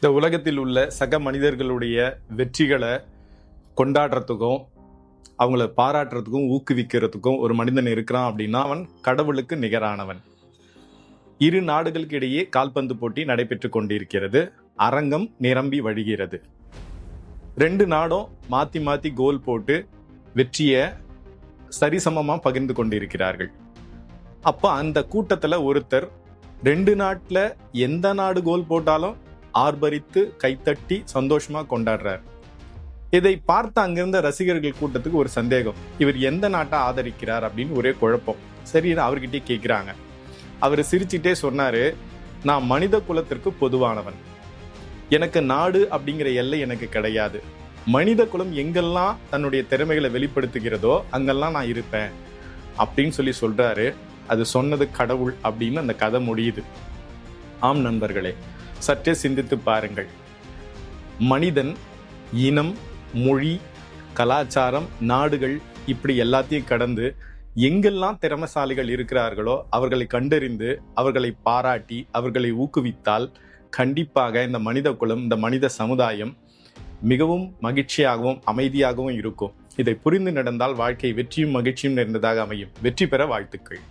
இந்த உலகத்தில் உள்ள சக மனிதர்களுடைய வெற்றிகளை கொண்டாடுறதுக்கும் அவங்கள பாராட்டுறதுக்கும் ஊக்குவிக்கிறதுக்கும் ஒரு மனிதன் இருக்கிறான் அப்படின்னா அவன் கடவுளுக்கு நிகரானவன். இரு நாடுகளுக்கு இடையே கால்பந்து போட்டி நடைபெற்று கொண்டிருக்கிறது. அரங்கம் நிரம்பி வழிகிறது. ரெண்டு நாடும் மாத்தி மாத்தி கோல் போட்டு வெற்றியை சரிசமமா பகிர்ந்து கொண்டிருக்கிறார்கள். அப்ப அந்த கூட்டத்துல ஒருத்தர் ரெண்டு நாட்டுல எந்த நாடு கோல் போட்டாலும் ஆர்ப்பரித்து கைத்தட்டி சந்தோஷமா கொண்டாடுறார். இதை பார்த்து அங்கிருந்த ரசிகர்கள் கூட்டத்துக்கு ஒரு சந்தேகம், இவர் எந்த நாட்டை ஆதரிக்கிறார் அப்படின்னு ஒரே குழப்பம். சரி, அவர்கிட்டே கேட்கிறாங்க. அவர் சிரிச்சுட்டே சொன்னாரு, நான் மனித குலத்திற்கு பொதுவானவன், எனக்கு நாடு அப்படிங்கிற எல்லை எனக்கு கிடையாது, மனித குலம் எங்கெல்லாம் தன்னுடைய திறமைகளை வெளிப்படுத்துகிறதோ அங்கெல்லாம் நான் இருப்பேன் அப்படின்னு சொல்லி சொல்றாரு. அது சொன்னது கடவுள் அப்படின்னு அந்த கதை முடியுது. ஆம் நண்பர்களே, சற்றே சிந்தித்து பாருங்கள். மனிதன் இனம், மொழி, கலாச்சாரம், நாடுகள் இப்படி எல்லாத்தையும் கடந்து எங்கெல்லாம் திறமைசாலிகள் இருக்கிறார்களோ அவர்களை கண்டறிந்து அவர்களை பாராட்டி அவர்களை ஊக்குவித்தால் கண்டிப்பாக இந்த மனித குலம், இந்த மனித சமுதாயம் மிகவும் மகிழ்ச்சியாகவும் அமைதியாகவும் இருக்கும். இதை புரிந்து நடந்தால் வாழ்க்கை வெற்றியும் மகிழ்ச்சியும் நிறைந்ததாக அமையும். வெற்றி பெற வாழ்த்துக்கள்.